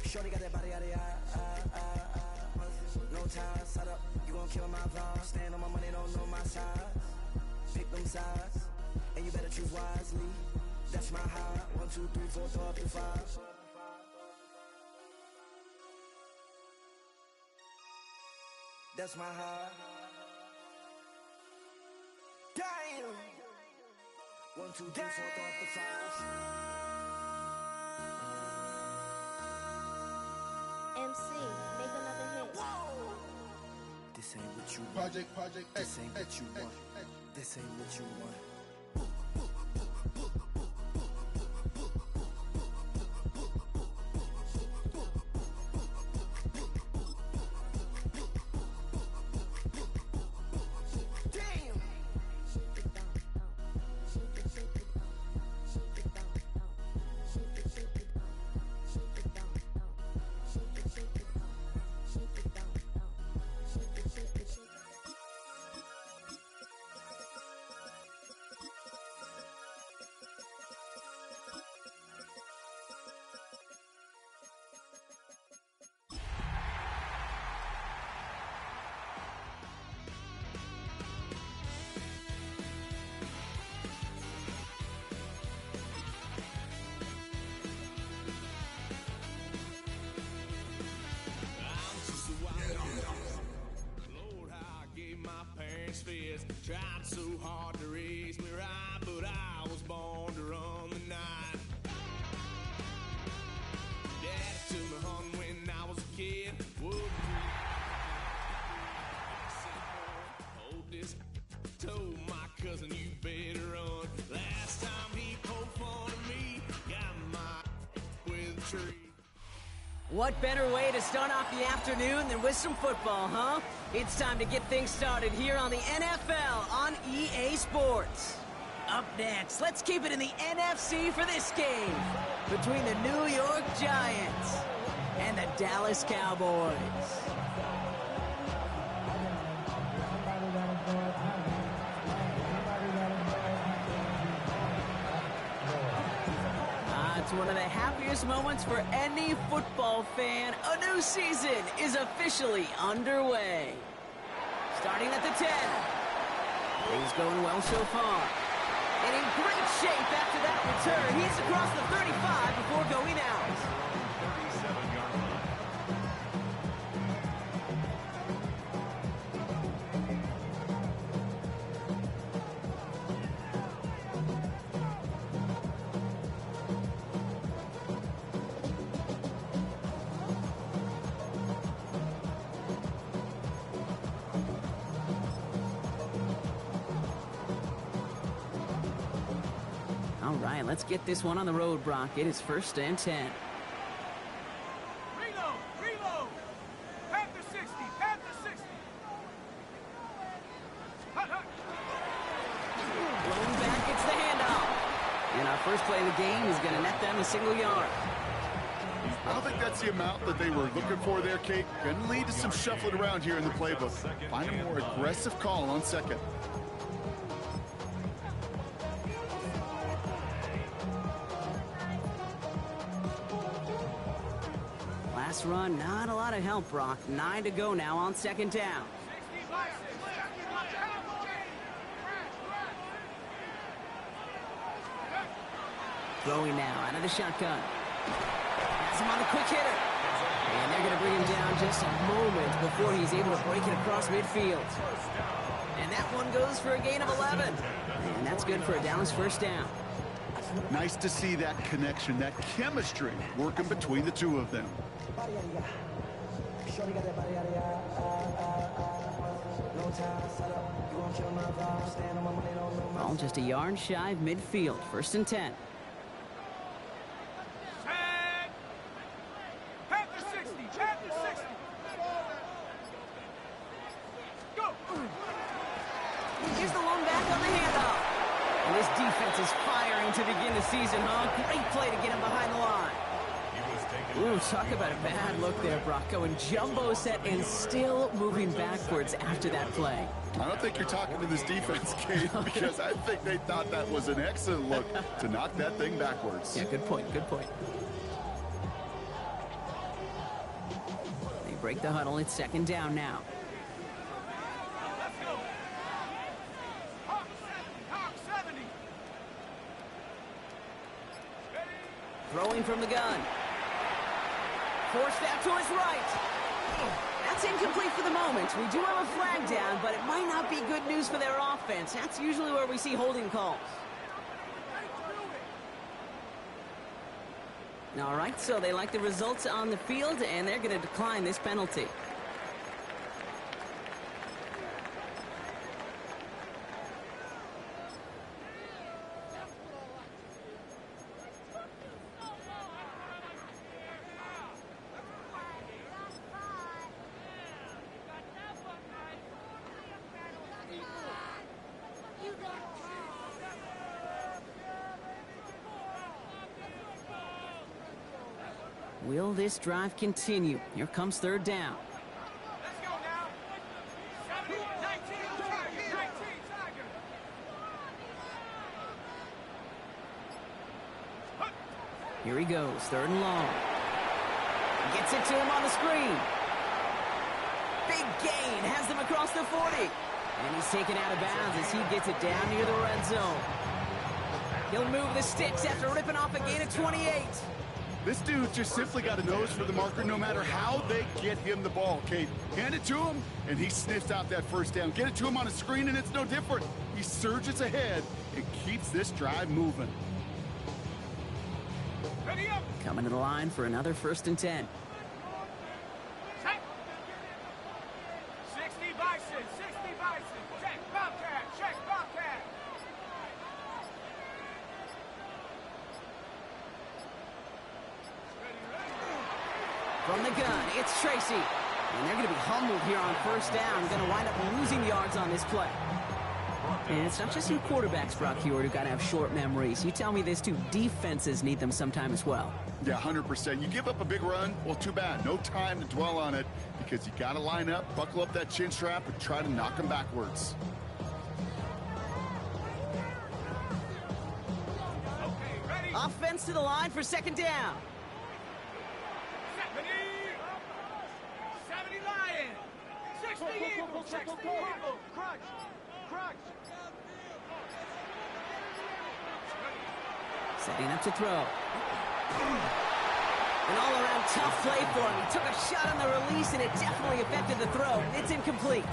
Shorty got that body, no time, set up, you gon' kill my vibe. Stand on my money, don't know my size. Pick them sides, and you better choose wisely. That's my high. 1, 2, 3, 4, throw up to 5. That's my high. Damn. 1, 2, 3, 4, throw up to 5. MC, make another hit. Whoa. This ain't what you want. Project. This ain't what you want. This ain't what you want. Tried so hard to raise me right, but I was born to run the night. Daddy took me home when I was a kid. Hold this, told my cousin you better run. Last time he poked fun of me, got my with a tree. What better way to start off the afternoon than with some football, huh? It's time to get things started here on the NFL on EA Sports. Up next, let's keep it in the NFC for this game between the New York Giants and the Dallas Cowboys. It's one of the happiest moments for any football fan. A new season is officially underway. Starting at the 10. Things going well so far. And in great shape after that return. He's across the 35 before going out. 37-yard line. All right, let's get this one on the road, Brock. It is 1st and 10. Reload! Panther 60! Blown back, it's the handoff. And our first play of the game is going to net them a single yard. I don't think that's the amount that they were looking for there, Kate. Going to lead to some shuffling around here in the playbook. Find a more aggressive call on second. Last run, not a lot of help, Brock. 9 to go now on 2nd down. Throwing now out of the shotgun. Has him on a quick hitter. And they're going to bring him down just a moment before he's able to break it across midfield. And that one goes for a gain of 11. And that's good for a Dallas 1st down. Nice to see that connection, that chemistry working between the two of them. Shorty got that body, no time, set up, you gon' kill my vibe. Stand on my money, don't know my All just a yard shy of midfield. 1st and 10. Panther 60! Go! Here's the one back on the handoff. And this defense is firing to begin the season, huh? Great play to get him behind the line. Ooh, talk about a bad look there, Brock. Going jumbo set and still moving backwards after that play. I don't think you're talking to this defense, Kate, because I think they thought that was an excellent look to knock that thing backwards. Yeah, good point. break the huddle. It's second down now. Let's go. Hawk 70. Ready. Throwing from the gun. Forced out to his right. That's incomplete for the moment. We do have a flag down, but it might not be good news for their offense. That's usually where we see holding calls. All right, so they like the results on the field, and they're going to decline this penalty. Will this drive continue? Here comes third down. Let's go now. 70, 19, Tiger. 19, Tiger. Here he goes, third and long. Gets it to him on the screen. Big gain, has them across the 40. And he's taken out of bounds as he gets it down near the red zone. He'll move the sticks after ripping off a gain of 28. This dude just simply got a nose for the marker no matter how they get him the ball, Kate. Hand it to him, and he sniffs out that first down. Get it to him on a screen, and it's no different. He surges ahead and keeps this drive moving. Ready up. Coming to the line for another 1st and 10. Check. 60 Bison. 60 Bison. Check. Bobcat. Check. Bobcat. From the gun, it's Tracy. And they're going to be humbled here on 1st down. Going to wind up losing yards on this play. And it's not just your quarterbacks, Brock Huard, who got to have short memories. You tell me this too, defenses need them sometime as well. Yeah, 100%. You give up a big run, well, too bad. No time to dwell on it because you got to line up, buckle up that chin strap, and try to knock them backwards. Okay, ready. Offense to the line for 2nd down. 70. 70 Lion. 60 Eagle. 60 Eagle. Crunch. Crunch. Setting up to throw. An all-around tough play for him. He took a shot on the release, and it definitely affected the throw. It's incomplete.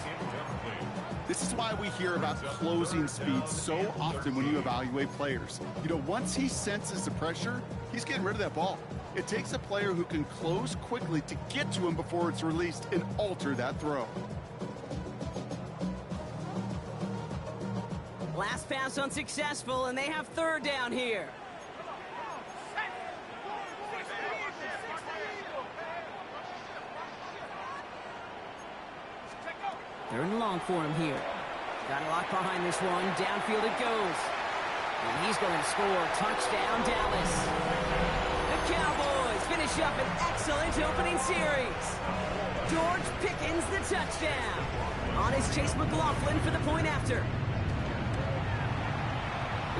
This is why we hear about closing speed so often when you evaluate players. You know, once he senses the pressure, he's getting rid of that ball. It takes a player who can close quickly to get to him before it's released and alter that throw. Last pass unsuccessful, and they have 3rd down here. Third and long for him here. Got a lot behind this one. Downfield it goes. And he's going to score. Touchdown, Dallas. The Cowboys finish up an excellent opening series. George Pickens the touchdown. On his Chase McLaughlin for the point after.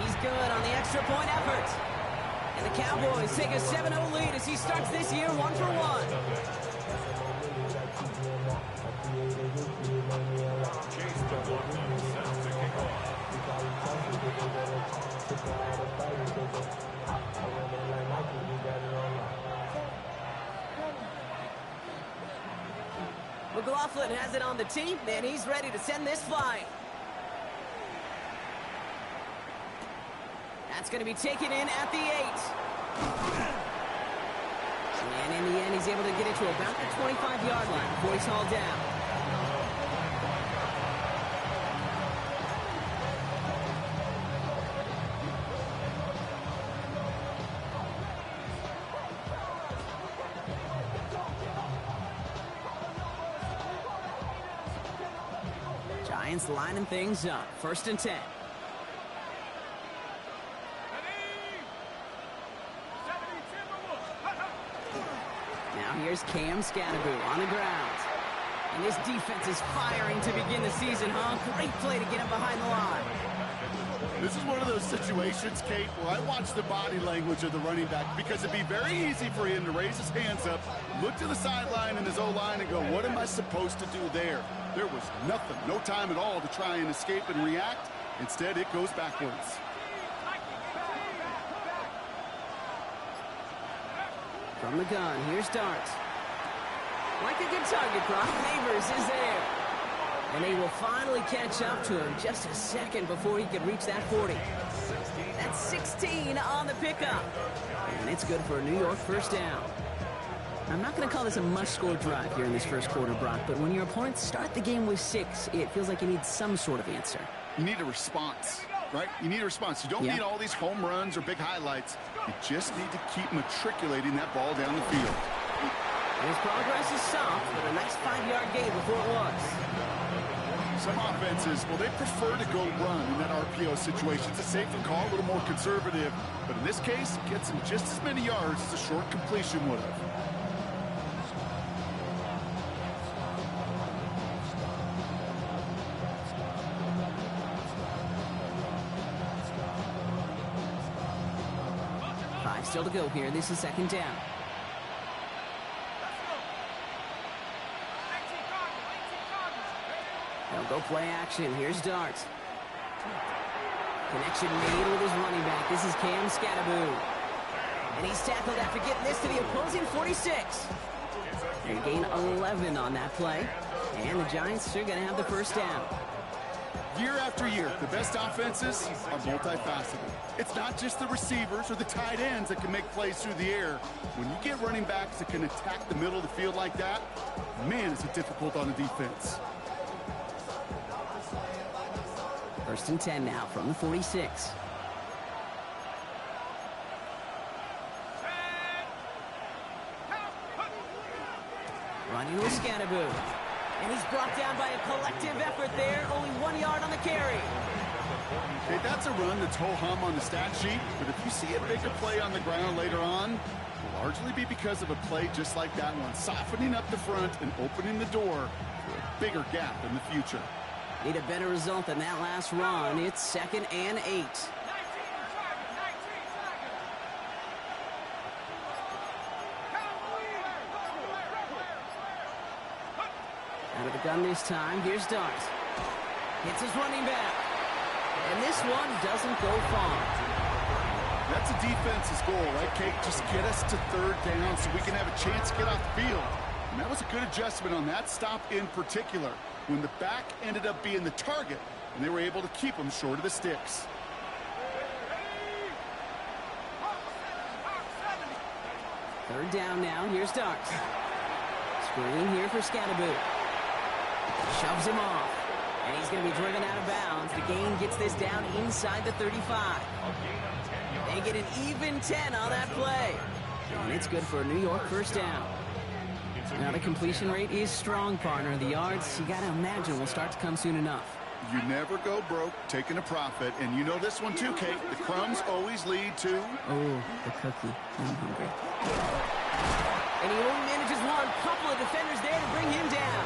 He's good on the extra point effort. And the Cowboys take a 7-0 lead as he starts this year 1-for-1. Chase McLaughlin set to kick off. McLaughlin has it on the tee, and he's ready to send this flying. That's going to be taken in at the 8. And in the end, he's able to get it to about the 25-yard line before he's hauled down. Giants lining things up. 1st and 10. Now here's Cam Scannaboo on the ground. And this defense is firing to begin the season, huh? Great play to get him behind the line. This is one of those situations, Kate, where I watch the body language of the running back because it'd be very easy for him to raise his hands up, look to the sideline and his O-line and go, what am I supposed to do there? There was nothing, no time at all to try and escape and react. Instead, it goes backwards. From the gun, here's Darts. Like a good target, Brock. Neighbors is there. And they will finally catch up to him just a second before he can reach that 40. That's 16 on the pickup. And it's good for a New York first down. I'm not going to call this a must-score drive here in this first quarter, Brock, but when your opponents start the game with 6, it feels like you need some sort of answer. You need a response, right? You need a response. You don't need all these home runs or big highlights. You just need to keep matriculating that ball down the field. His progress is soft, but a nice 5-yard gain before it was. Some offenses, well, they prefer to go run in that RPO situation. It's a safer call, a little more conservative. But in this case, it gets him just as many yards as a short completion would have. Still to go here. This is second down. They'll go play action. Here's Darts. Connection made with his running back. This is Cam Scatteroo. And he's tackled after getting this to the opposing 46. They gain 11 on that play. And the Giants are going to have the first down. Year after year, the best offenses are multifaceted. It's not just the receivers or the tight ends that can make plays through the air. When you get running backs that can attack the middle of the field like that, man, is it difficult on the defense. First and 10 now from the 46. Running with Scatteroo. And he's brought down by a collective effort there. Only 1 yard on the carry. Okay, that's a run that's ho-hum on the stat sheet, but if you see a bigger play on the ground later on, it will largely be because of a play just like that one, softening up the front and opening the door for a bigger gap in the future. Need a better result than that last run. It's 2nd and 8. Out of the gun this time. Here's Darts. Hits his running back. And this one doesn't go far. That's a defense's goal, right, Kate? Just get us to third down so we can have a chance to get off the field. And that was a good adjustment on that stop in particular, when the back ended up being the target, and they were able to keep him short of the sticks. Third down now. Here's Darts. Screen here for Scatteroo. Shoves him off. And he's going to be driven out of bounds. The gain gets this down inside the 35. They get an even 10 on that play. And it's good for a New York first down. Now the completion rate is strong, partner. The yards, you got to imagine, will start to come soon enough. You never go broke taking a profit. And you know this one too, Kate. The crumbs always lead to... Oh, the cookie. I'm hungry. And he only manages one. Couple of defenders there to bring him down.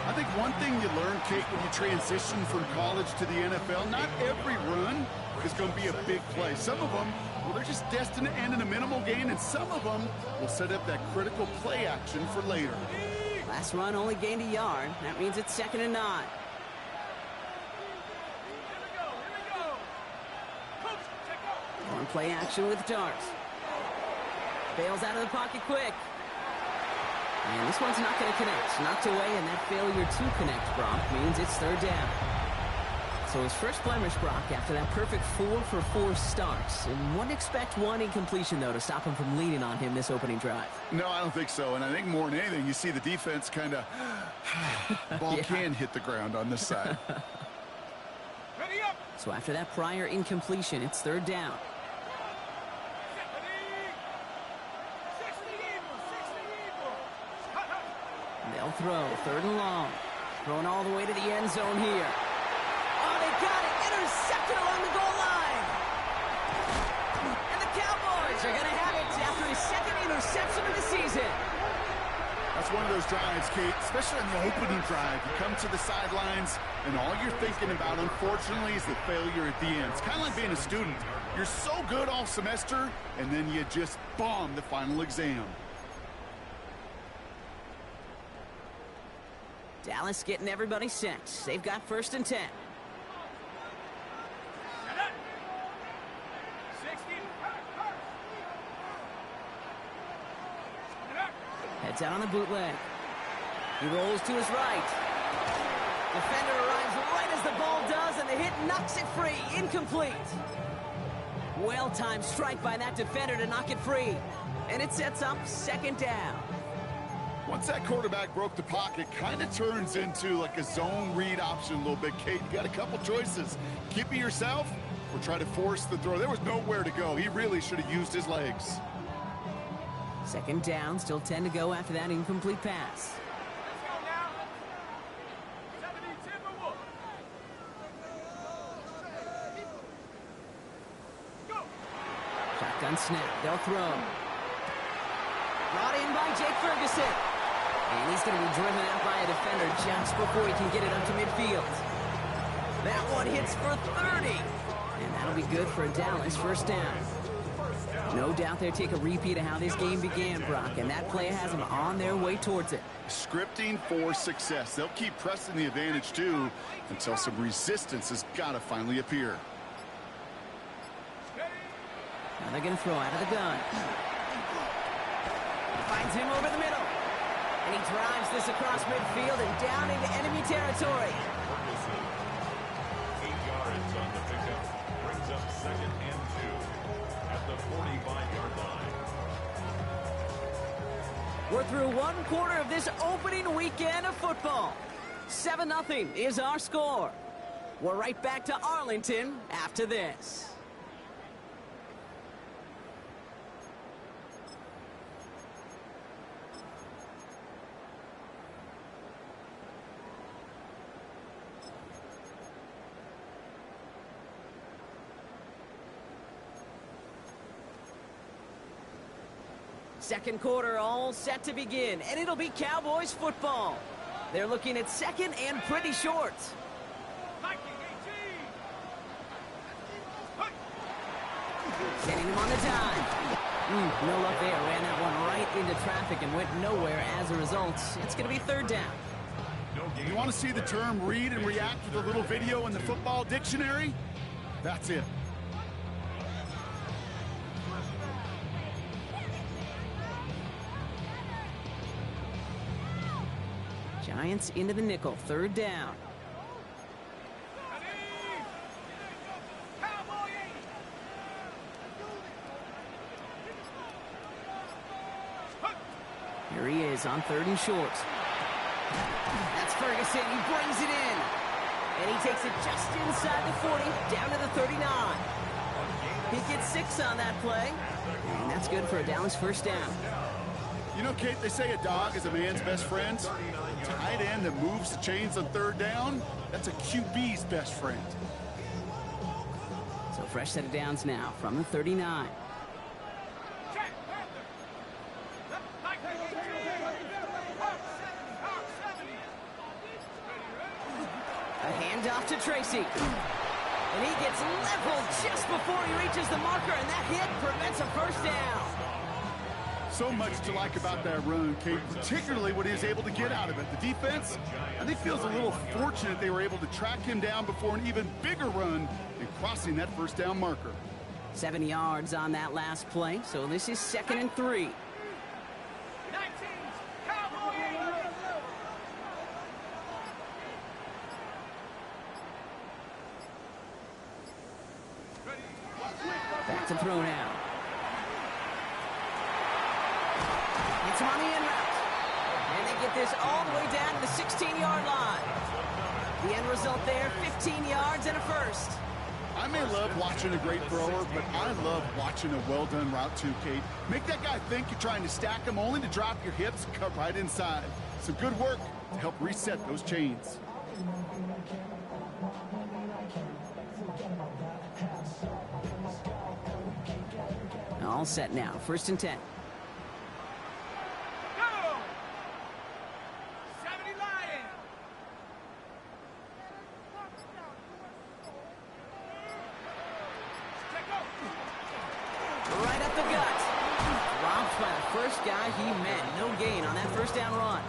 I think one thing you learn, Kate, when you transition from college to the NFL, not every run is going to be a big play. Some of them, well, they're just destined to end in a minimal gain, and some of them will set up that critical play action for later. Last run only gained a yard. That means it's 2nd and 9. On play action with Darts. Bails out of the pocket quick. And this one's not going to connect. Knocked away, and that failure to connect, Brock, means it's third down. So his first blemish, Brock, after that perfect 4-for-4 starts. And wouldn't expect one incompletion, though, to stop him from leaning on him this opening drive. No, I don't think so. And I think more than anything, you see the defense kind of... ball can hit the ground on this side. So after that prior incompletion, it's third down. They'll throw. 3rd and long. Throwing all the way to the end zone here. Oh, they got it. Intercepted along the goal line. And the Cowboys are going to have it after his 2nd interception of the season. That's one of those drives, Kate, especially on the opening drive. You come to the sidelines, and all you're thinking about, unfortunately, is the failure at the end. It's kind of like being a student. You're so good all semester, and then you just bomb the final exam. Dallas getting everybody set. They've got 1st and 10. Heads out on the bootleg. He rolls to his right. Defender arrives right as the ball does, and the hit knocks it free. Incomplete. Well-timed strike by that defender to knock it free. And it sets up 2nd down. Once that quarterback broke the pocket, kind of turns into like a zone read option a little bit, Kate. You got a couple choices. Keep it yourself or try to force the throw. There was nowhere to go. He really should have used his legs. 2nd down, still 10 to go after that incomplete pass. Let's go now. 70 Timberwolves. Go. Shotgun snap, they'll throw. Brought in by Jake Ferguson. And he's going to be driven out by a defender just before he can get it up to midfield. That one hits for 30. And that'll be good for a Dallas 1st down. No doubt they'll take a repeat of how this game began, Brock, and that play has them on their way towards it. Scripting for success. They'll keep pressing the advantage, too, until some resistance has got to finally appear. Now they're going to throw out of the gun. Finds him over the middle. And he drives this across midfield and down into enemy territory. Ferguson, 8 yards on the pickup. Brings up 2nd and 2 at the 45-yard line. We're through 1 quarter of this opening weekend of football. 7-0 is our score. We're right back to Arlington after this. Second quarter all set to begin, and it'll be Cowboys football. They're looking at 2nd and pretty short. Getting him on the dime. No luck there. Ran that one right into traffic and went nowhere as a result. It's going to be 3rd down. You want to see the term read and react with a little video in the football dictionary? That's it. Giants into the nickel. 3rd down. Here he is on 3rd and short. That's Ferguson. He brings it in. And he takes it just inside the 40, down to the 39. He gets 6 on that play. And that's good for a Dallas 1st down. You know, Kate, they say a dog is a man's best friend. Tight end that moves the chains on 3rd down, that's a QB's best friend. So fresh set of downs now from the 39. A handoff to Tracy. And he gets leveled just before he reaches the marker, and that hit prevents a 1st down. So much to like about that run, Kate, particularly what he was able to get out of it. The defense, I think, feels a little fortunate they were able to track him down before an even bigger run and crossing that 1st down marker. 7 yards on that last play, so this is 2nd and 3. 19, Cowboys! Back to throw now. It's on the in route. And they get this all the way down to the 16-yard line. The end result there, 15 yards and a 1st. I may love watching a great thrower, but I love watching a well-done route too, Kate. Make that guy think you're trying to stack him only to drop your hips and cut right inside. Some good work to help reset those chains. All set now, 1st and 10. by the first guy he met. No gain on that first down run.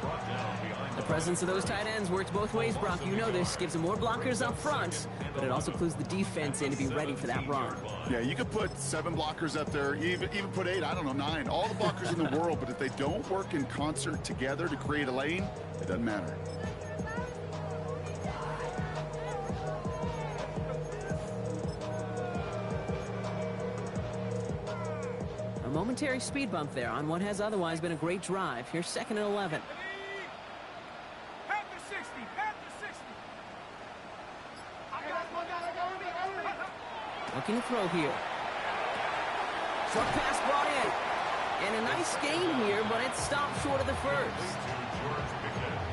Brought down behind The presence of those tight ends works both ways, Brock. You know this. Gives them more blockers up front, but it also clues the defense in to be ready for that run. Yeah, you could put 7 blockers up there, even put 8, I don't know, 9. All the blockers in the world, but if they don't work in concert together to create a lane, it doesn't matter. A momentary speed bump there on what has otherwise been a great drive. Here's 2nd and 11. Panther 60, Panther 60. Looking to throw here. Short pass brought in. And a nice gain here, but it stopped short of the first. George Pickens.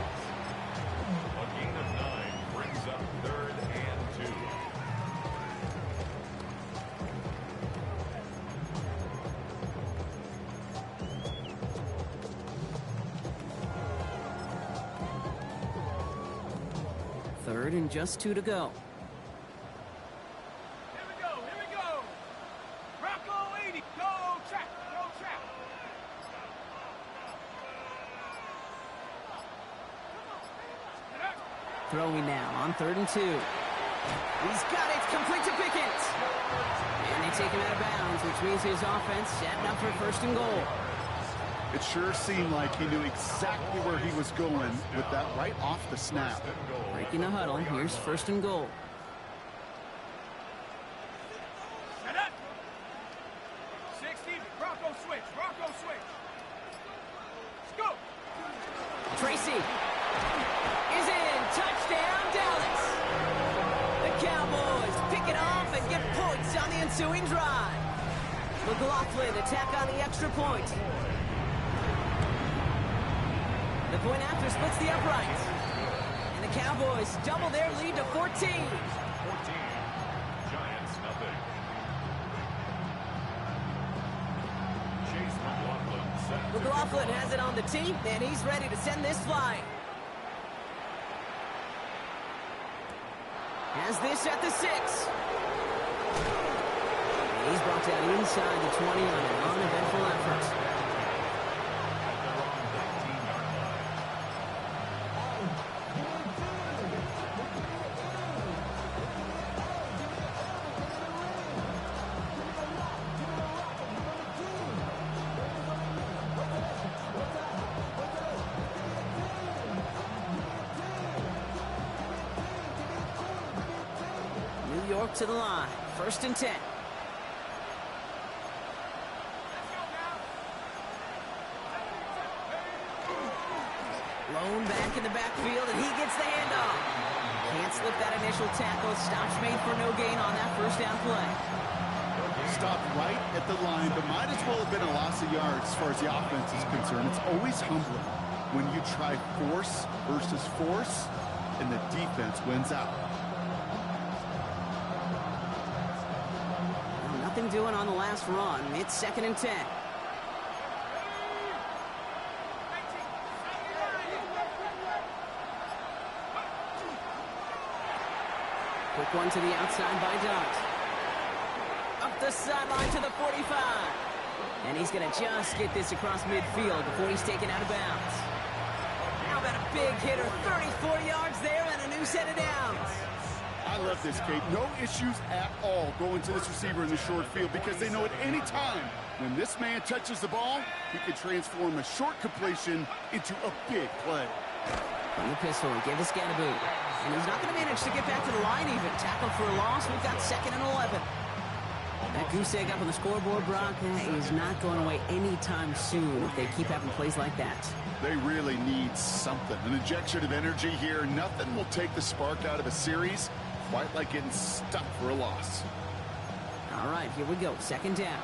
A gain of 9 brings up 3rd and 2. Third and just 2 to go. Here we go, here we go. Rocco 80, go track, go track. Throwing now on 3rd and 2. He's got it, complete to Pickens. And they take him out of bounds, which means his offense setting up for 1st and goal. It sure seemed like he knew exactly where he was going with that right off the snap. Breaking the huddle, here's 1st and goal. Set up. 60, Rocco switch, Rocco switch. Let's go. Tracy is in. Touchdown, Dallas. The Cowboys pick it off and get points on the ensuing drive. McLaughlin attack on the extra point. The point after splits the uprights. And the Cowboys double their lead to 14. 14. Giants nothing. Chase McLaughlin set to McLaughlin has it on the tee, and he's ready to send this flying. Has this at the 6. And he's brought down inside the 20 on an uneventful effort. at their own 19-yard line. New York to the line. 1st and 10. Lone back in the backfield, and he gets the handoff. Can't slip that initial tackle. Stops made for no gain on that first down play. Stopped right at the line, but might as well have been a loss of yards as far as the offense is concerned. It's always humbling when you try force versus force, and the defense wins out. Well, nothing doing on the last run. It's 2nd and 10. Quick one to the outside by Dot. Up the sideline to the 45. And he's going to just get this across midfield before he's taken out of bounds. How about a big hitter? 34 yards there and a new set of downs. I love this, Kate. No issues at all going to this receiver in the short field because they know at any time when this man touches the ball, he can transform a short completion into a big play. From the pistol, and give this guy a boot. And he's not going to manage to get back to the line even. Tackled for a loss. We've got 2nd and 11. That goose egg up on the scoreboard, Brock, is not going away anytime soon if they keep having plays like that. They really need something. An injection of energy here. Nothing will take the spark out of a series quite like getting stuck for a loss. All right, here we go. 2nd down.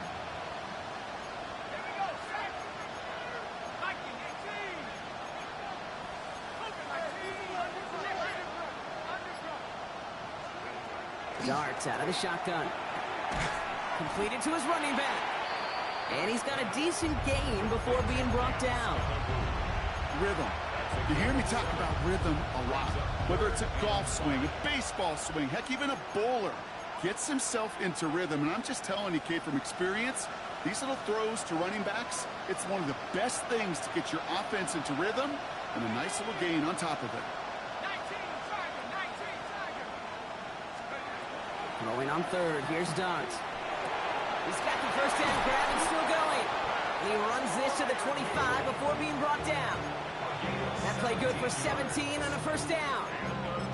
Darts out of the shotgun. Completed to his running back. And he's got a decent gain before being brought down. Rhythm. You hear me talk about rhythm a lot. Whether it's a golf swing, a baseball swing, heck, even a bowler gets himself into rhythm. And I'm just telling you, Kate, from experience, These little throws to running backs, it's one of the best things to get your offense into rhythm, and a nice little gain on top of it. 19, Tiger, 19, Tiger. Throwing on third. Here's Dart. He's got the first down grab and still going. And he runs this to the 25 before being brought down. That play good for 17 on a first down.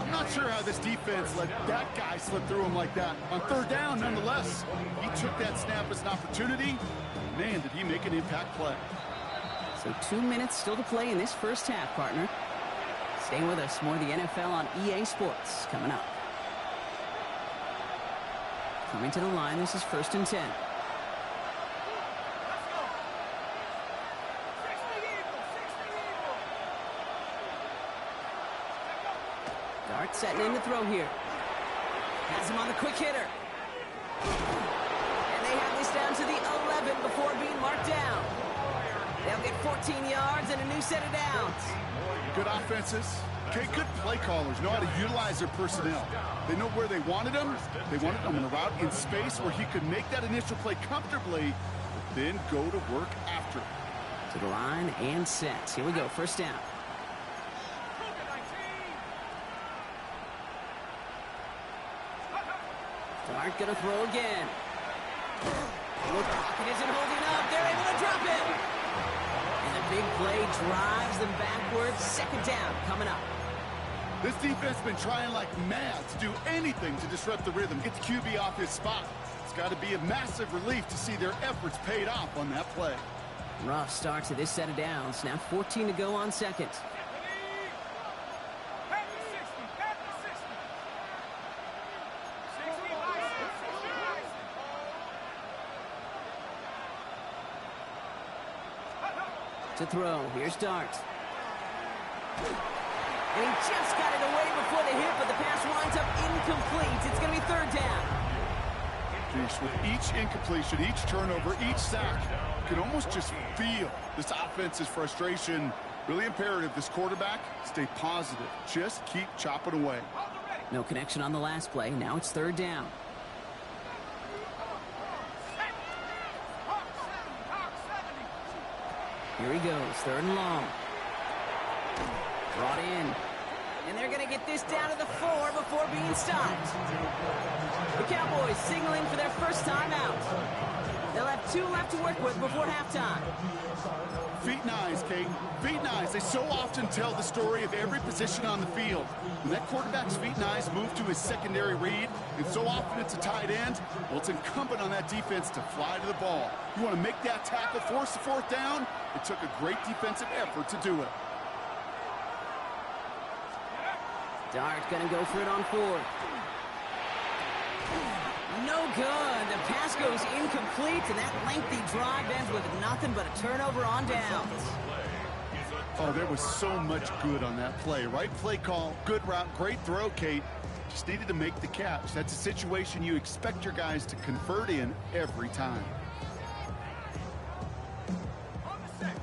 I'm not sure how this defense let that guy slip through him like that. On third down, nonetheless, he took that snap as an opportunity. Man, did he make an impact play. So 2 minutes still to play in this first half, partner. Stay with us. More of the NFL on EA Sports coming up. Coming to the line, this is 1st and 10. Let's go. 60 Eagles, 60 Eagles. Dart setting in to throw here. Has him on the quick hitter. And they have this down to the 11 before being marked down. They'll get 14 yards and a new set of downs. Good offenses. Okay, good play callers know how to utilize their personnel. They know where they wanted him. They wanted him in a route in space where he could make that initial play comfortably, but then go to work after. To the line and set. Here we go, first down. Dart gonna throw again. The pocket isn't holding up. They're able to drop him. And the big play drives them backwards. Second down coming up. This defense has been trying like mad to do anything to disrupt the rhythm, get the QB off his spot. It's got to be a massive relief to see their efforts paid off on that play. Rough start to this set of downs. Now 14 to go on second. To throw. Here's Dart. And he just got it away before the hit, but the pass winds up incomplete. It's going to be third down. Geez, with each incompletion, each turnover, each sack, you can almost just feel this offense's frustration. Really imperative this quarterback stay positive. Just keep chopping away. No connection on the last play. Now it's third down. Here he goes, third and long. Brought in. And they're going to get this down to the 4 before being stopped. The Cowboys signaling for their first time out. They'll have 2 left to work with before halftime. Feet and eyes, Kate. Feet and eyes. They so often tell the story of every position on the field. When that quarterback's feet and eyes move to his secondary read, and so often it's a tight end, well, it's incumbent on that defense to fly to the ball. You want to make that tackle, force the fourth down? It took a great defensive effort to do it. Dart going to go for it on 4th. No good. The pass goes incomplete, and that lengthy drive ends with nothing but a turnover on downs. Oh, there was so much good on that play. Right play call, good route, great throw, Kate. Just needed to make the catch. That's a situation you expect your guys to convert in every time.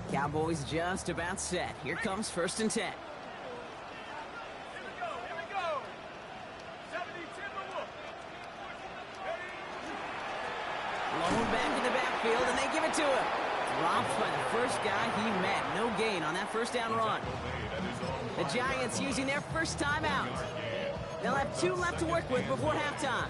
Cowboys just about set. Here comes 1st and 10. Blown back in the backfield, and they give it to him. Dropped by the first guy he met. No gain on that first down run. The Giants using their first timeout. They'll have 2 left to work with before halftime.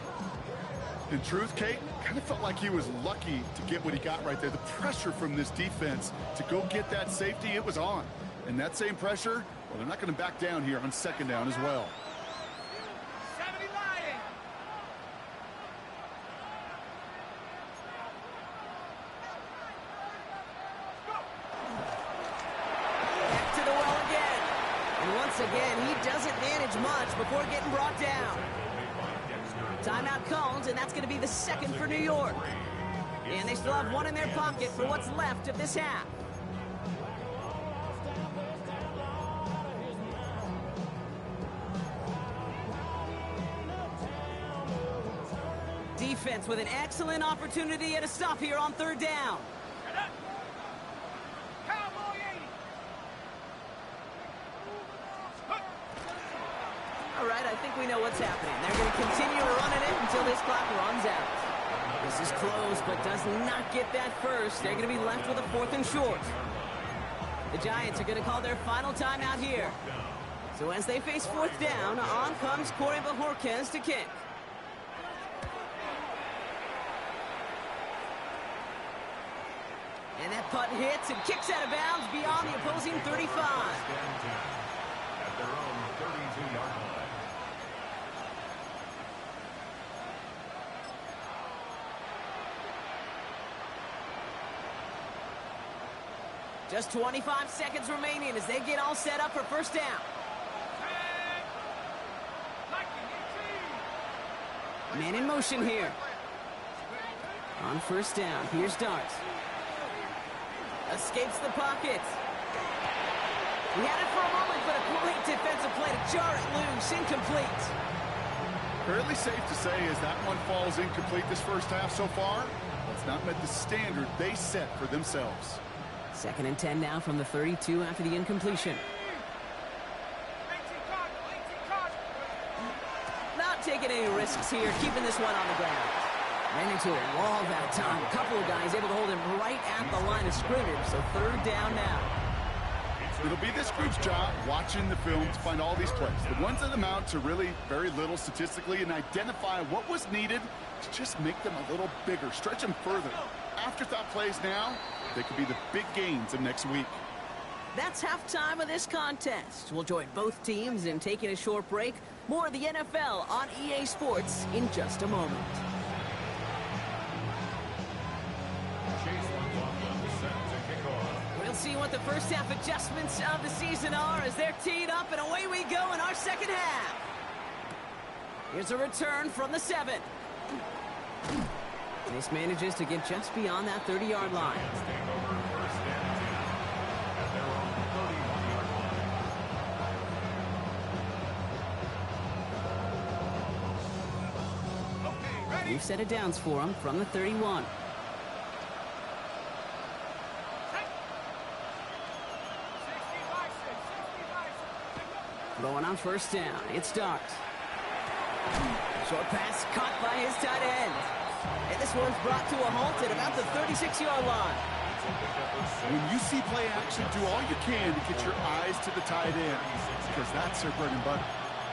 In truth, Kate, kind of felt like he was lucky to get what he got right there. The pressure from this defense to go get that safety, it was on. And that same pressure, well, they're not going to back down here on second down as well. 70 Lions. Back to the well again. And once again, he doesn't manage much before getting brought down. Timeout called, and that's going to be the 2nd for New York. And they still have 1 in their pocket for what's left of this half. Defense with an excellent opportunity at a stop here on third down. Cowboy 80. All right, I think we know what's happening. They're going to continue running it until this clock runs out. This is close, but does not get that first. They're going to be left with a 4th and short. The Giants are going to call their final timeout here. So as they face 4th down, on comes Corey Bojorquez to kick. And that punt hits and kicks out of bounds beyond the opposing 35. At their own 32-yard line. Just 25 seconds remaining as they get all set up for first down. Man in motion here. On first down, here's Dart. Escapes the pocket. He had it for a moment, but a great defensive play to jar it loose. Incomplete. Fairly safe to say as that one falls incomplete this first half so far. It's not met the standard they set for themselves. 2nd and 10 now from the 32 after the incompletion. Not taking any risks here, keeping this one on the ground. Ran into a wall that time. A couple of guys able to hold him right at the line of scrimmage, so 3rd down now. It'll be this group's job watching the film to find all these plays. The ones that amount to really very little statistically and identify what was needed to just make them a little bigger, stretch them further. Afterthought plays now, they could be the big gains of next week. That's halftime of this contest. We'll join both teams in taking a short break. More of the NFL on EA Sports in just a moment. We'll see what the first half adjustments of the season are as they're teed up, and away we go in our second half. Here's a return from the 7. This manages to get just beyond that 30-yard line. New set of downs for him from the 31. Going on first down, it's Dart. Short pass caught by his tight end. And this one's brought to a halt at about the 36-yard line. When you see play action, do all you can to get your eyes to the tight end, because that's their bread and butter.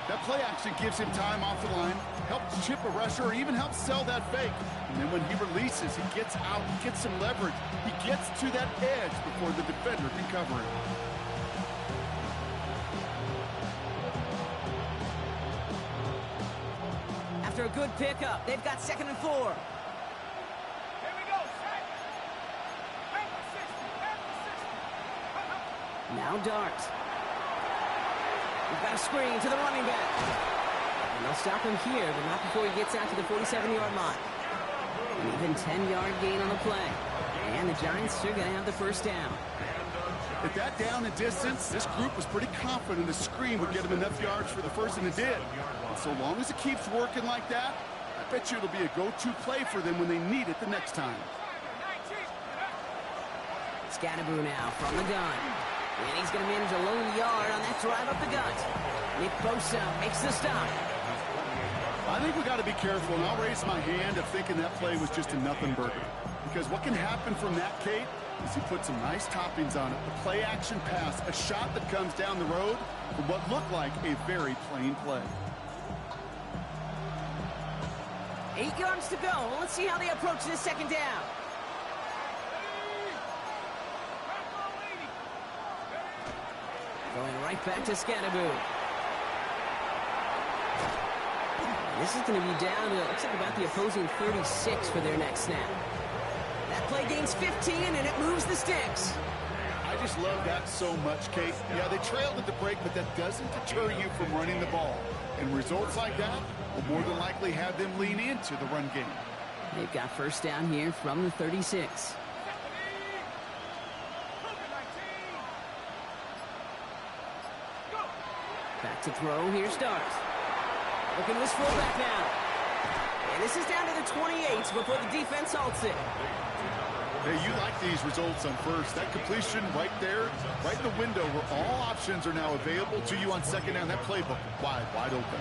That play action gives him time off the line, helps chip a rusher, or even helps sell that fake. And then when he releases, he gets out, gets some leverage. He gets to that edge before the defender can cover him. After a good pickup, they've got 2nd and 4. Here we go, set. Back to 60. Now Dart. We've got a screen to the running back. And they'll stop him here, but not before he gets out to the 47-yard line. An even 10-yard gain on the play. And the Giants are going to have the first down. At that down and distance, this group was pretty confident the screen would get them enough yards for the first, and it did. And so long as it keeps working like that, I bet you it'll be a go-to play for them when they need it the next time. Scatterboo now from the gun. And he's going to manage a lone yard on that drive up the gut. Nick Bosa makes the stop. I think we got to be careful, and I'll raise my hand of thinking that play was just a nothing burger. Because what can happen from that, Kate, is he put some nice toppings on it. A play action pass, a shot that comes down the road from what looked like a very plain play. 8 yards to go. Let's see how they approach this second down. Going right back to Scatterboo. This is going to be down to, looks like about the opposing 36 for their next snap. That play gains 15, and it moves the sticks. I just love that so much, Kate. Yeah, they trailed at the break, but that doesn't deter you from running the ball. And results like that will more than likely have them lean into the run game. They've got first down here from the 36. Back to throw, here's Dart. Looking at his fullback now. And this is down to the 28 before the defense halts it. Hey, you like these results on first. That completion right there, right in the window where all options are now available to you on second down. That playbook wide open.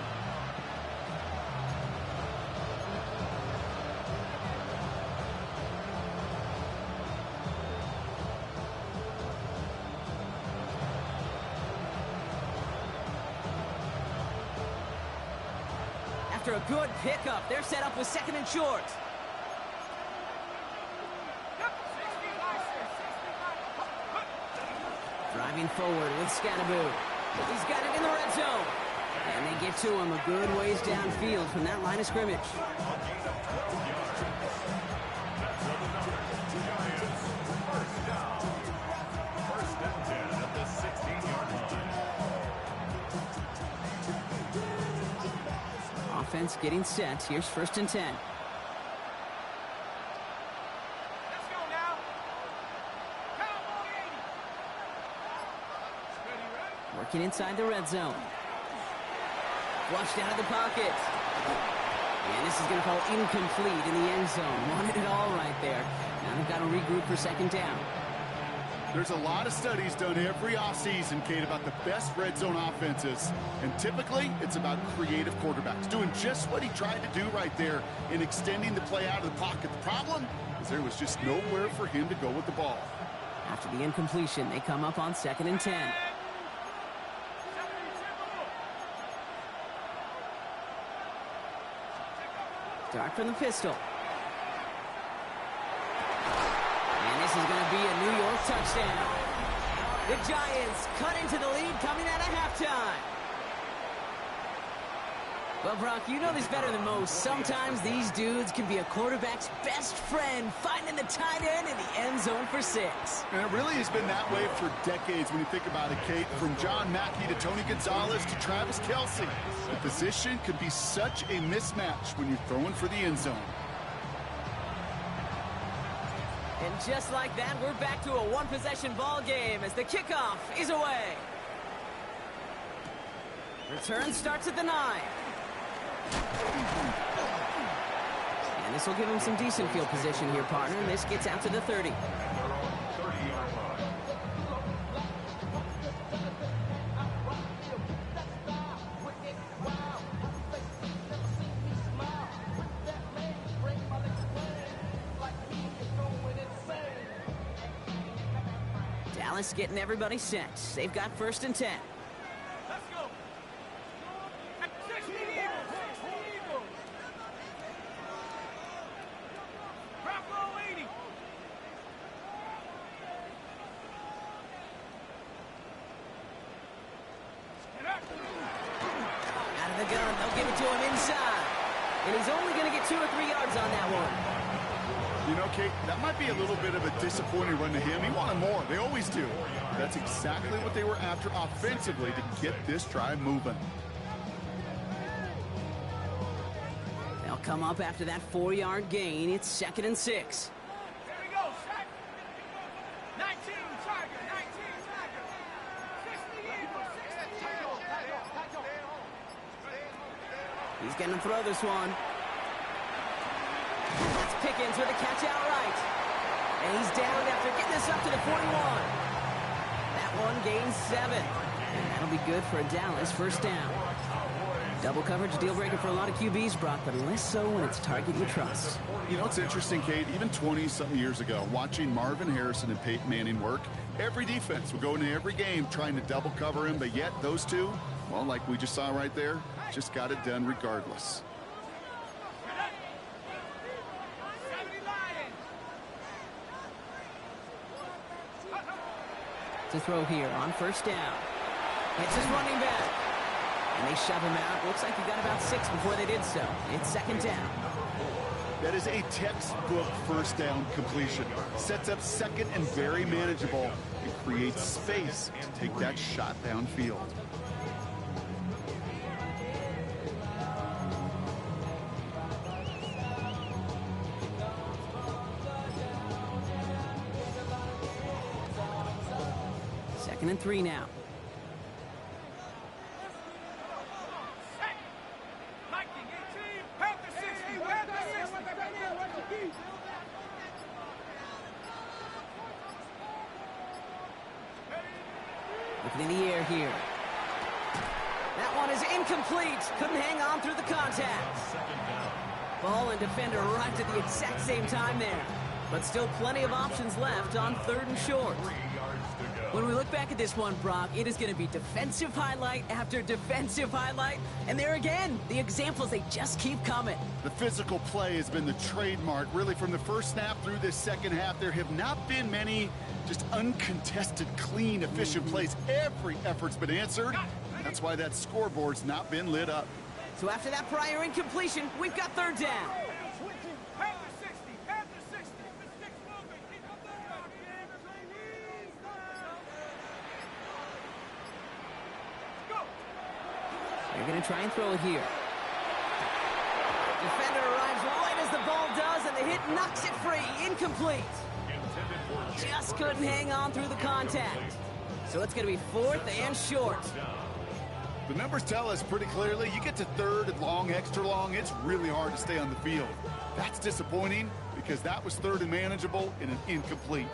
after a good pickup. They're set up with second and short. Driving forward with Scatterboo. He's got it in the red zone. And they get to him a good ways downfield from that line of scrimmage. First and 10 at the 16-yard line. Offense getting set. Here's first and 10. Let's go now. Cowboy 80. Working inside the red zone. Flushed out of the pocket. And this is going to fall incomplete in the end zone. Wanted it all right there. Now they've got to regroup for second down. There's a lot of studies done every offseason, Kate, about the best red zone offenses. And typically, it's about creative quarterbacks doing just what he tried to do right there in extending the play out of the pocket. The problem is there was just nowhere for him to go with the ball. After the incompletion, they come up on second and 10. Start from the pistol. And this is going to be a New York touchdown. The Giants cut into the lead coming out of halftime. Well, Brock, you know this better than most. Sometimes these dudes can be a quarterback's best friend, finding the tight end in the end zone for 6. And it really has been that way for decades when you think about it, Kate. From John Mackey to Tony Gonzalez to Travis Kelce. The position can be such a mismatch when you're throwing for the end zone. And just like that, we're back to a one-possession ball game as the kickoff is away. Return starts at the 9. And this will give him some decent field position here, partner. And this gets out to the 30. At their own 30-yard line. Dallas getting everybody set. They've got first and 10. Let's go. 60 Eagles. 60 Eagles. Bravo 80. Out of the gun, they'll give it to him inside. And he's only going to get 2 or 3 yards on that one. You know, Kate, that might be a little bit of a disappointing run to him. He wanted more. They always do. That's exactly what they were after offensively to get this drive moving. They'll come up after that 4-yard gain. It's second and 6. Here we go, set. 19 Tiger, 19 Tiger. 60 Eagles, 60 Eagles. He's going to throw this one. That's Pickens with a catch outright. And he's down after getting this up to the 41. That one gains 7. And that'll be good for a Dallas first down. Double coverage, deal breaker for a lot of QBs, Brock, but less so when it's target you trust. You know, it's interesting, Kate, even 20-something years ago, watching Marvin Harrison and Peyton Manning work, every defense would go into every game trying to double cover him, but yet those two, well, like we just saw right there, just got it done regardless. 70 Lions. To throw here on first down. It's his running back. And they shove him out. Looks like he got about 6 before they did so. It's second down. That is a textbook first down completion. Sets up second and very manageable. It creates space to take that shot downfield. Second and 3 now. Set. Lightning 18. Panther 60. Panther 60. Looking in the air here. That one is incomplete. Couldn't hang on through the contact. Ball and defender arrived at the exact same time there. But still plenty of options left on third and short. 3 yards to go. When we look back at this one, Brock, it is going to be defensive highlight after defensive highlight. And there again, the examples, they just keep coming. The physical play has been the trademark, really, from the first snap through this second half. There have not been many just uncontested, clean, efficient plays. Every effort's been answered. That's why that scoreboard's not been lit up. So after that prior incompletion, we've got third down. Panther 60, Panther 60. The stick's moving. Keep up the rock. Go. They're going to try and throw it here. Defender arrives right as the ball does, and the hit knocks it free. Incomplete. Intended for Just couldn't hang on through the contact. So it's going to be fourth and short. The numbers tell us pretty clearly, you get to third and long, extra long, it's really hard to stay on the field. That's disappointing because that was third and manageable and an incomplete.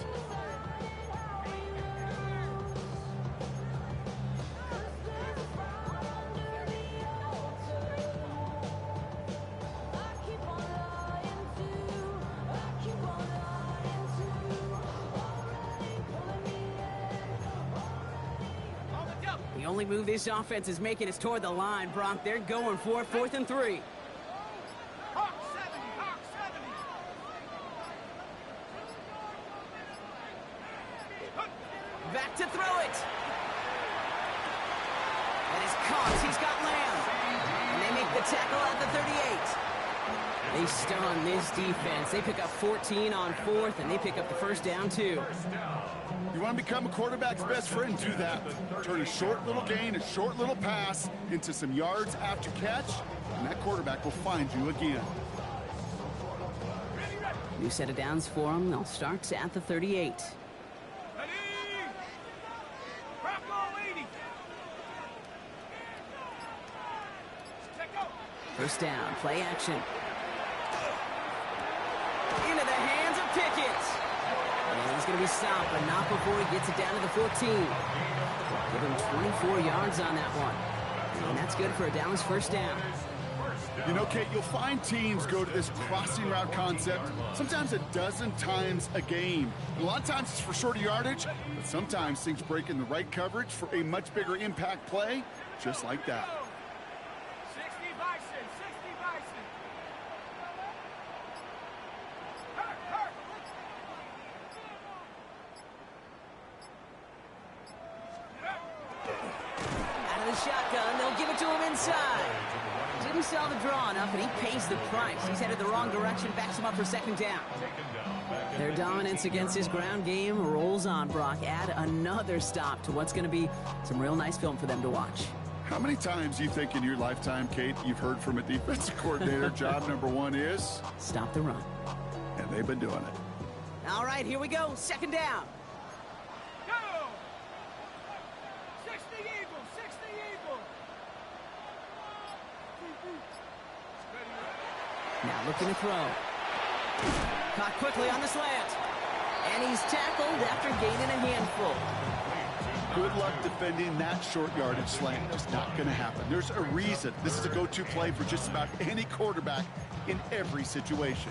The only move this offense is making is toward the line, Brock. They're going for it, 4th and 3. Hawk 70, Hawk 70. Back to throw it. That is caught. He's got Lamb. And they make the tackle at the 38. They stun this defense. They pick up 14 on 4th, and they pick up the first down, too. You want to become a quarterback's best friend, do that. Turn a short little gain, a short little pass into some yards after catch, and that quarterback will find you again. New set of downs for them. They'll start at the 38. Ready. Rock all 80. Check go. First down, play action. Into the hands of Pickett. And he's going to be stopped, but not before he gets it down to the 14. Give him 24 yards on that one. And that's good for a Dallas first down. You know, Kate, you'll find teams go to this crossing route concept sometimes a dozen times a game. And a lot of times it's for shorter yardage, but sometimes things break in the right coverage for a much bigger impact play, just like that. 60 Bison, 60 Bison. Hurt, hurt. Out of the shotgun, they'll give it to him inside. Didn't sell the draw enough, and he pays the price. He's headed the wrong direction, backs him up for second down. Their dominance against his ground game rolls on, Brock. Add another stop to what's going to be some real nice film for them to watch. How many times do you think in your lifetime, Kate, you've heard from a defensive coordinator, job number one is? Stop the run. And they've been doing it. All right, here we go. Second down. Go. 60 Eagles, 60 Eagles. Now looking to throw. Caught quickly on the slant. And he's tackled after gaining a handful. Good luck defending that short yardage slant. Just not going to happen. There's a reason. This is a go-to play for just about any quarterback in every situation.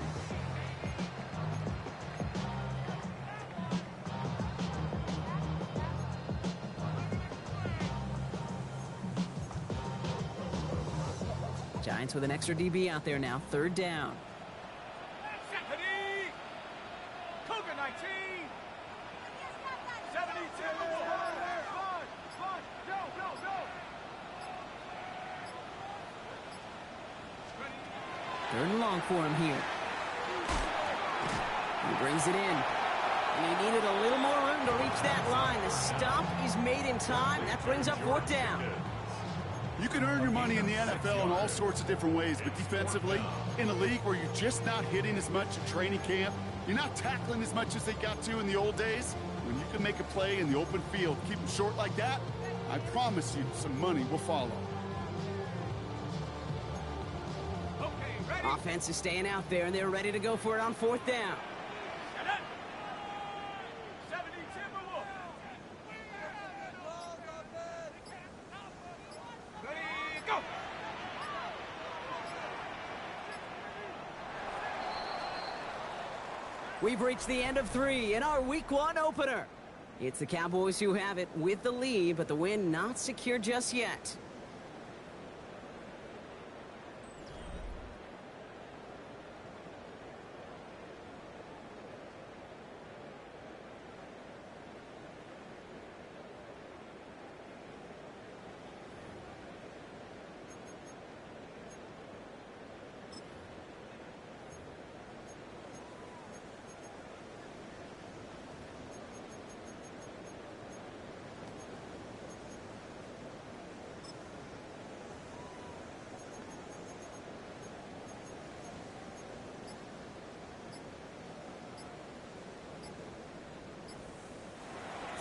Giants with an extra DB out there now. Third down. Ready. Cougar 19. 72. Run, go, go, go. Ready. Third and long for him here. He brings it in. And he needed a little more room to reach that line. The stop is made in time. That brings up fourth down. You can earn your money in the NFL in all sorts of different ways, but defensively, in a league where you're just not hitting as much at training camp, you're not tackling as much as they got to in the old days, when you can make a play in the open field, keep them short like that, I promise you some money will follow. Okay, ready. Offense is staying out there, and they're ready to go for it on fourth down. Set up. 70 Timberwolf. Ready, go. We've reached the end of 3 in our Week 1 opener. It's the Cowboys who have it with the lead, but the win not secure just yet.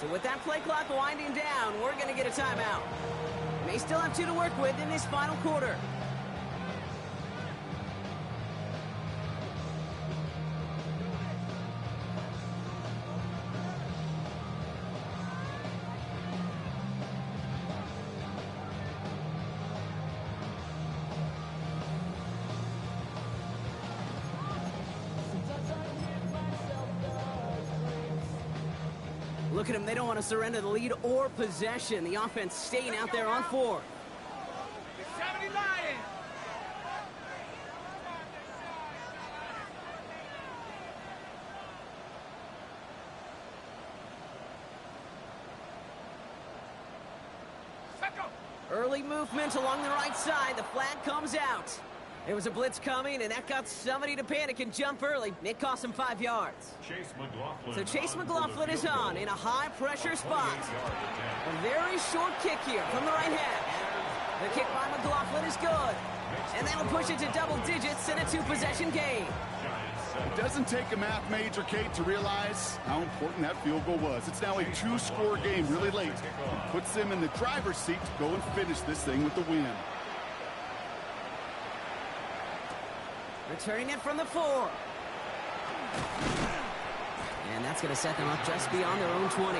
So with that play clock winding down, we're going to get a timeout. May still have 2 to work with in this final quarter. Look at them, they don't want to surrender the lead or possession. The offense staying out there on 4. 70 Lions. Early movement along the right side. The flag comes out. There was a blitz coming, and that got somebody to panic and jump early. It cost him 5 yards. Chase McLaughlin. So Chase McLaughlin is on in a high-pressure spot. A very short kick here from the right half. The kick by McLaughlin is good. And that'll push it to double digits in a 2-possession game. It doesn't take a math major, Kate, to realize how important that field goal was. It's now a 2-score game really late. It puts them in the driver's seat to go and finish this thing with the win. Returning it from the 4. And that's going to set them up just beyond their own 20.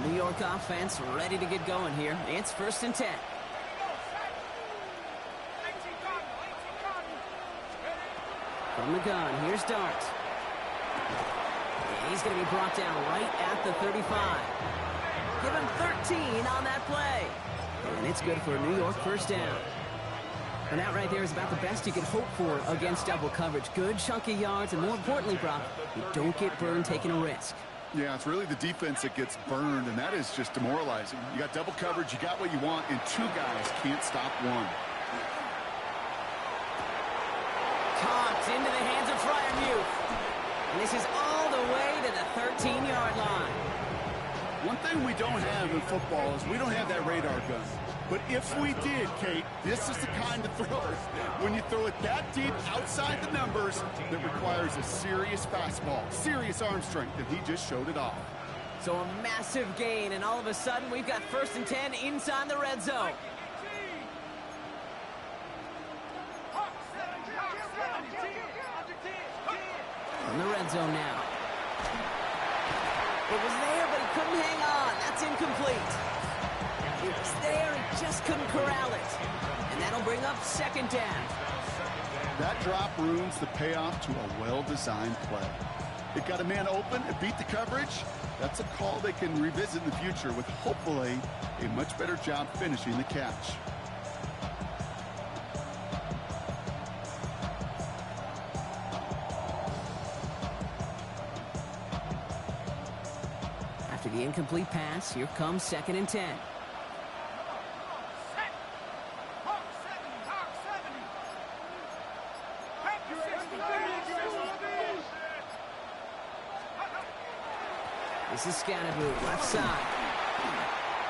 New York offense ready to get going here. It's 1st and 10. From the gun, here's Dart. He's going to be brought down right at the 35. Give him 13 on that play. And it's good for a New York 1st down. And that right there is about the best you could hope for against double coverage. Good chunky yards, and more importantly, Brock, you don't get burned taking a risk. Yeah, it's really the defense that gets burned, and that is just demoralizing. You got double coverage, you got what you want, and 2 guys can't stop one. Caught into the hands of Freiermuth. And this is all the way to the 13-yard line. One thing we don't have in football is we don't have that radar gun. But if we did, Kate, this is the kind of throw when you throw it that deep outside the numbers that requires a serious fastball, serious arm strength, and he just showed it off. So a massive gain, and all of a sudden we've got 1st and 10 inside the red zone. In the red zone now. It was there, but he couldn't hang on. That's incomplete. It was there, he just couldn't corral it. And that'll bring up 2nd down. That drop ruins the payoff to a well-designed play. It got a man open, it beat the coverage. That's a call they can revisit in the future with hopefully a much better job finishing the catch. After the incomplete pass, here comes 2nd and 10. This is Scatterboo, left side.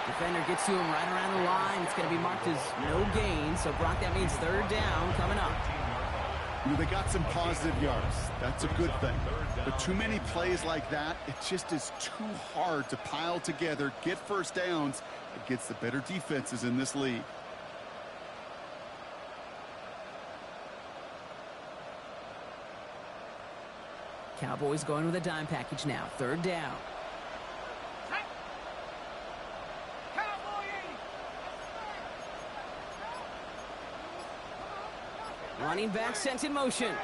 Defender gets to him right around the line. It's going to be marked as no gain. So, Brock, that means 3rd down coming up. You know, they got some positive yards. That's a good thing. But too many plays like that, it just is too hard to pile together, get 1st downs against the better defenses in this league. Cowboys going with a dime package now. Third down. Set. Cowboy 80. Running back sent in motion.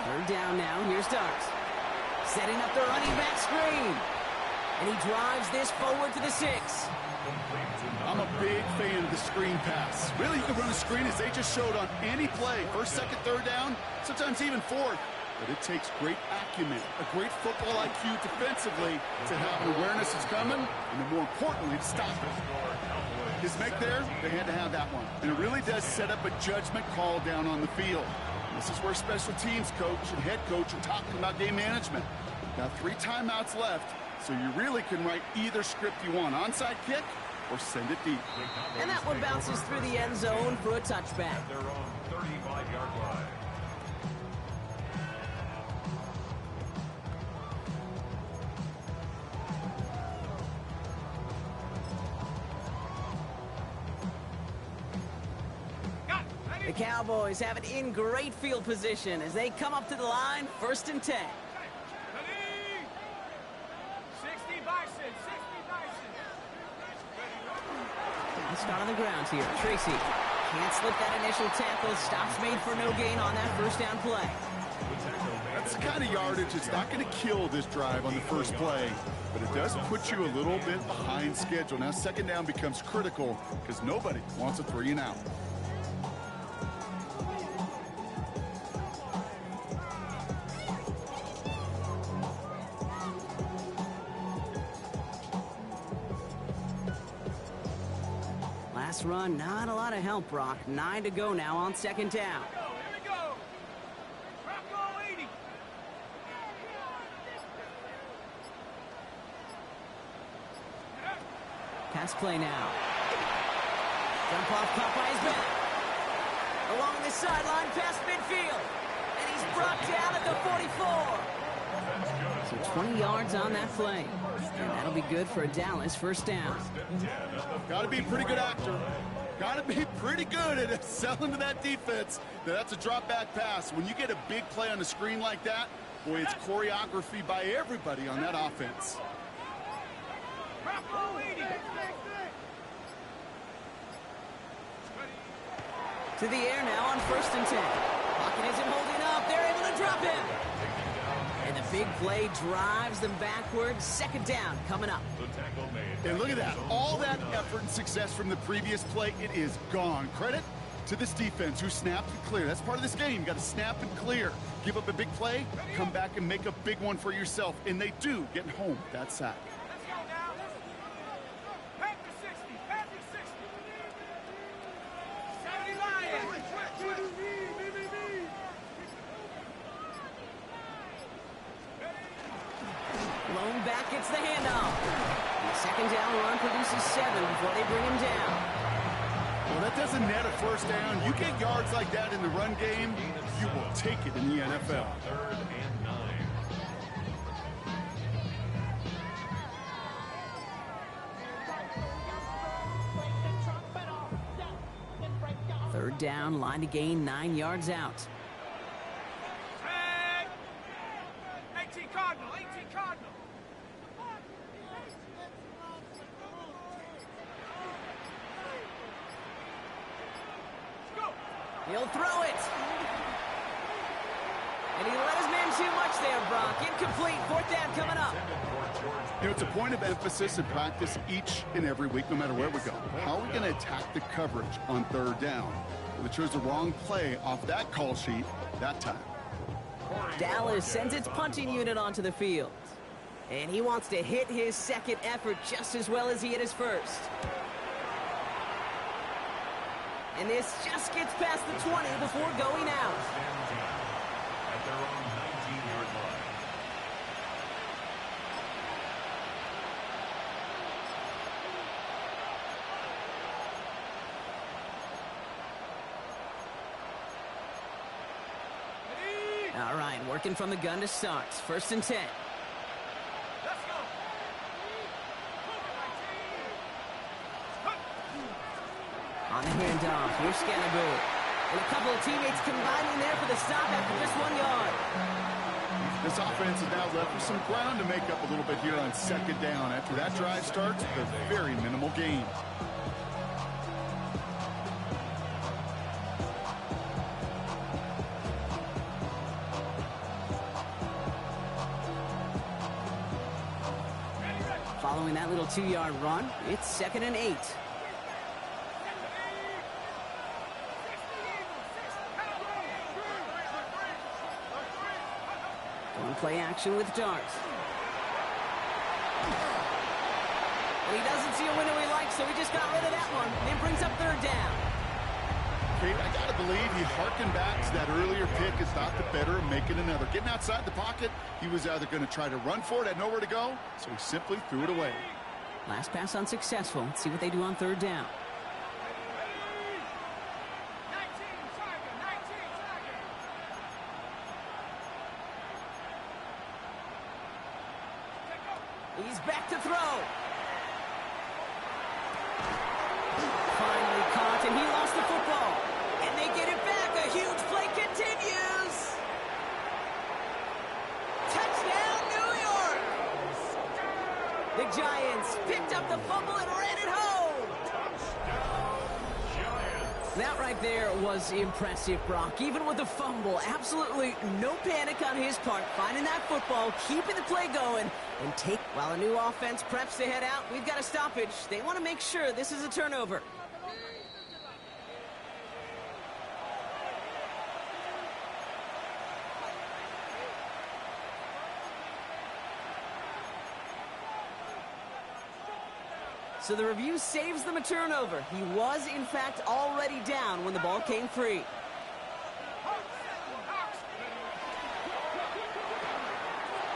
Third down now. Here's Starks. Setting up the running back screen. And he drives this forward to the 6. I'm a big fan of the screen pass. Really, you can run a screen as they just showed on any play. First, second, third down, sometimes even fourth. But it takes great acumen, a great football IQ defensively to have an awareness it's coming, and then more importantly, to stop it. His make there, they had to have that one. And it really does set up a judgment call down on the field. This is where special teams coach and head coach are talking about game management. Got 3 timeouts left, so you really can write either script you want. Onside kick or send it deep. And that one bounces through the end zone for a touchback. Their own 35-yard line. The Cowboys have it in great field position as they come up to the line, 1st and 10. Ready. 60 Bison. 60 Bison. Let's start on the ground here. Tracy can't slip that initial tackle. Stops made for no gain on that first down play. That's the kind of yardage it's not going to kill this drive on the first play, but it does put you a little bit behind schedule. Now second down becomes critical because nobody wants a 3 and out. Last run, not a lot of help, Brock. 9 to go now on second down. Here we go. Bronco 80. Pass play now. Jump off caught by his back. Along the sideline past midfield. And he's brought down at the 44. So 20 yards on that play. And that'll be good for a Dallas first down. Got to be a pretty good actor. Got to be pretty good at selling to that defense. Now, that's a drop back pass. When you get a big play on the screen like that, boy, it's choreography by everybody on that offense. Bronco 80. To the air now on 1st and 10. Pocket isn't holding up. They're able to drop him. And the big play drives them backwards. Second down coming up. And look at that. All that effort and success from the previous play, it is gone. Credit to this defense who snapped and clear. That's part of this game. You got to snap and clear. Give up a big play, come back and make a big one for yourself. And they do get home that sack. Let's go now. Panther 60. Panther 60. 70 Lions. Lone back gets the handoff. The second down run produces 7 before they bring him down. Well, that doesn't net a first down. You get yards like that in the run game, you will take it in the NFL. 3rd and 9. Third down, line to gain 9 yards out. Tag. 18 Cardinal. 18 Cardinal. He'll throw it. And he let his man too much there, Brock. Incomplete. 4th down coming up. You know, it's a point of emphasis in practice each and every week, no matter where we go. How are we going to attack the coverage on 3rd down? Well, they chose the wrong play off that call sheet that time. Dallas sends its punting unit onto the field. And he wants to hit his second effort just as well as he hit his first. And this just gets past the 20 before going out. At their own 19-yard line. All right, working from the gun to start. 1st and 10. Let's go. On the handoff, here's Scannaboo. And a couple of teammates combining there for the stop after just 1 yard. This This offense is now left with some ground to make up a little bit here on second down after that drive starts with a very minimal gain. Following that little 2-yard run, it's 2nd and 8. Going play action with Dart. And he doesn't see a window he likes, so he just got rid of that one. And brings up 3rd down. Kate, I got to believe he harkened back to that earlier pick and thought the better of making another. Getting outside the pocket, he was either going to try to run for it, had nowhere to go, so he simply threw it away. Last pass unsuccessful. Let's see what they do on 3rd down. He's back to throw. Finally caught, and he lost the football. And they get it back. A huge play continues. Touchdown, New York. The Giants picked up the fumble and ran it home. That right there was impressive, Brock. Even with the fumble, absolutely no panic on his part. Finding that football, keeping the play going, and take while a new offense preps to head out. We've got a stoppage. They want to make sure this is a turnover. So the review saves them a turnover. He was, in fact, already down when the ball came free.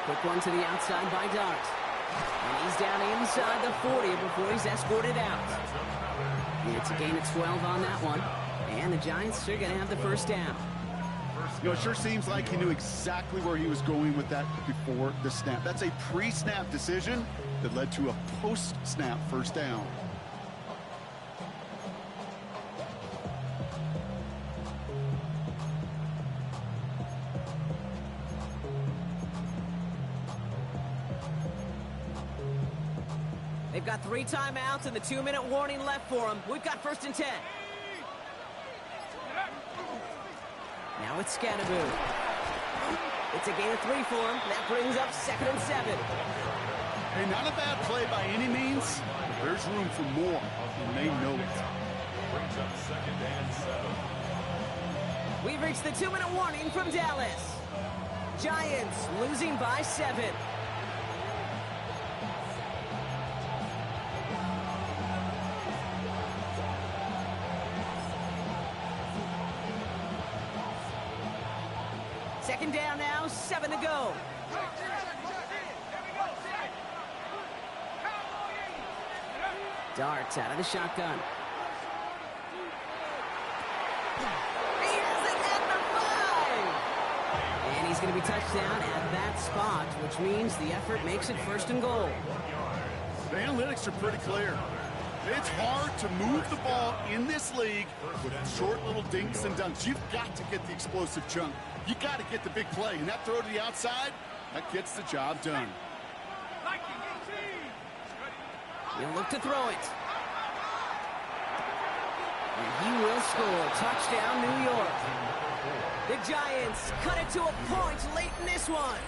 Quick one to the outside by Dart. And he's down inside the 40 before he's escorted out. It's a gain of 12 on that one. And the Giants are going to have the 1st down. You know, it sure seems like he knew exactly where he was going with that before the snap. That's a pre-snap decision that led to a post-snap 1st down. They've got 3 timeouts and the 2-minute warning left for them. We've got 1st and 10. Now it's Scatterboot. It's a gain of 3 for him. That brings up 2nd and 7. Hey, not a bad play by any means, but there's room for more, and they know it. Brings up 2nd and 7. We've reached the 2-minute warning from Dallas. Giants losing by 7. Second down now, 7 to go. Dart out of the shotgun. He has it at the 5. And he's going to be touched down at that spot, which means the effort makes it 1st and goal. The analytics are pretty clear. It's hard to move the ball in this league with short little dinks and dunks. You've got to get the explosive chunk. You got to get the big play. And that throw to the outside, that gets the job done. He'll look to throw it. And he will score. Touchdown, New York. The Giants cut it to a point late in this one.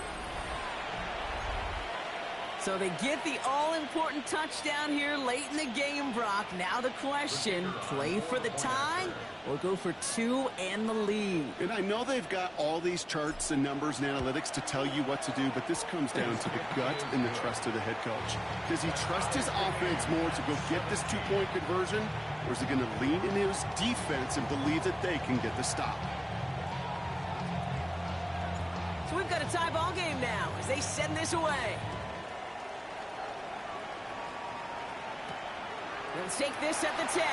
So they get the all-important touchdown here late in the game, Brock. Now the question, play for the tie or go for 2 and the lead? And I know they've got all these charts and numbers and analytics to tell you what to do, but this comes down to the gut and the trust of the head coach. Does he trust his offense more to go get this 2-point conversion, or is he going to lean in his defense and believe that they can get the stop? So we've got a tie ball game now as they send this away. Let's take this at the 10.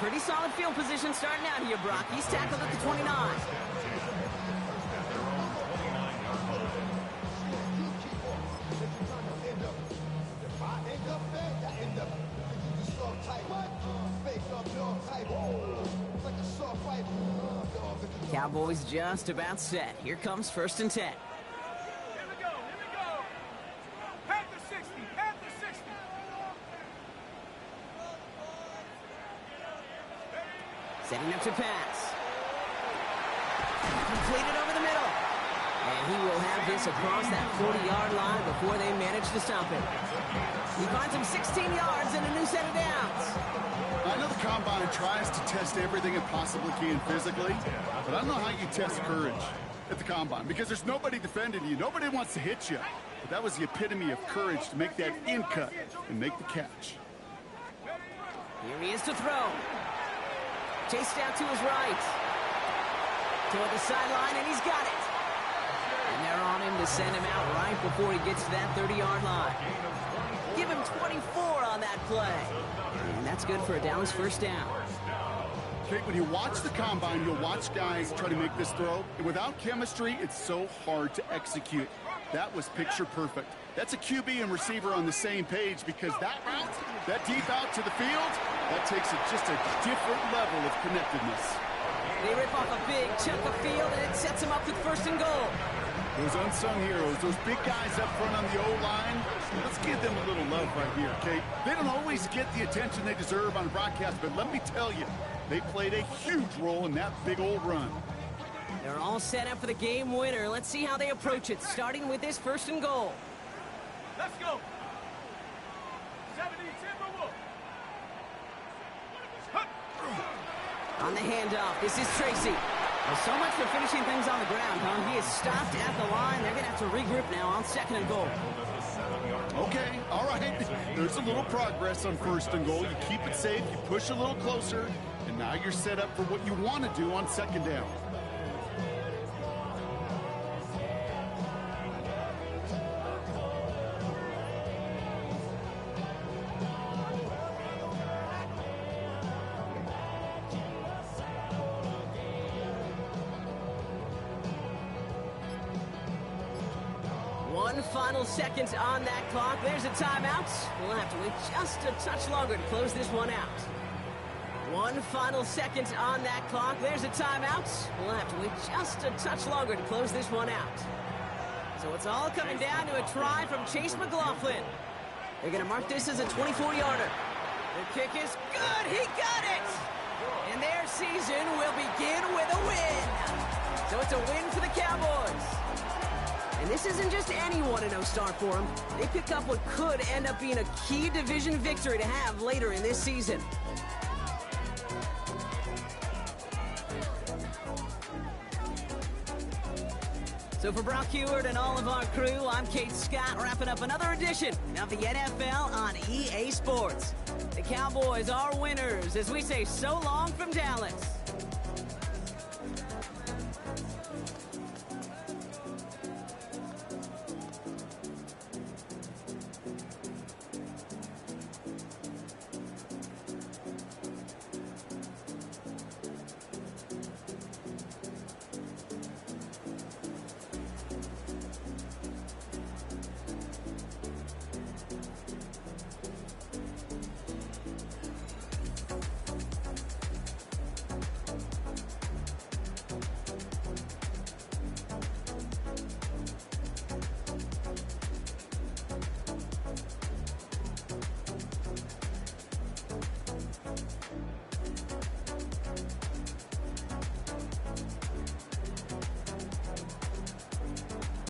Pretty solid field position starting out here, Brock. He's tackled at the 29. Cowboys just about set. Here comes 1st and 10. Here we go. Panther 60. Panther 60. Setting up to pass. Completed over the middle. And he will have this across that 40-yard line before they manage to stop him. He finds him 16 yards and a new set of downs. I know the Combine tries to test everything it possibly can physically, but I don't know how you test courage at the Combine because there's nobody defending you. Nobody wants to hit you. But that was the epitome of courage to make that in cut and make the catch. Here he is to throw. Chased out to his right. Toward the sideline, and he's got it. And they're on him to send him out right before he gets to that 30-yard line. Give him 24 on that play. And that's good for a Dallas 1st down. Kate, when you watch the Combine, you'll watch guys try to make this throw. And without chemistry, it's so hard to execute. That was picture perfect. That's a QB and receiver on the same page because that route, that deep out to the field, that takes it just a different level of connectedness. They rip off a big chunk of field, and it sets them up with 1st and goal. Those unsung heroes, those big guys up front on the O-line, let's give them a little love right here, Kate. They don't always get the attention they deserve on broadcast, but let me tell you, they played a huge role in that big old run. They're all set up for the game winner. Let's see how they approach it, starting with this 1st and goal. Let's go. 70 Timberwolves. On the handoff, this is Tracy. Well, so much for finishing things on the ground, huh? He is stopped at the line. They're going to have to regroup now on 2nd and goal. Okay, all right. There's a little progress on 1st and goal. You keep it safe, you push a little closer, and now you're set up for what you want to do on 2nd down. One final second on that clock. There's a timeout. We'll have to wait just a touch longer to close this one out. One final second on that clock. There's a timeout. We'll have to wait just a touch longer to close this one out. So it's all coming down to a try from Chase McLaughlin. They're going to mark this as a 24-yarder. The kick is good. He got it. And their season will begin with a win. So it's a win for the Cowboys. And this isn't just any 1-0 start for them. They pick up what could end up being a key division victory to have later in this season. So for Brock Huard and all of our crew, I'm Kate Scott, wrapping up another edition of the NFL on EA Sports. The Cowboys are winners as we say so long from Dallas.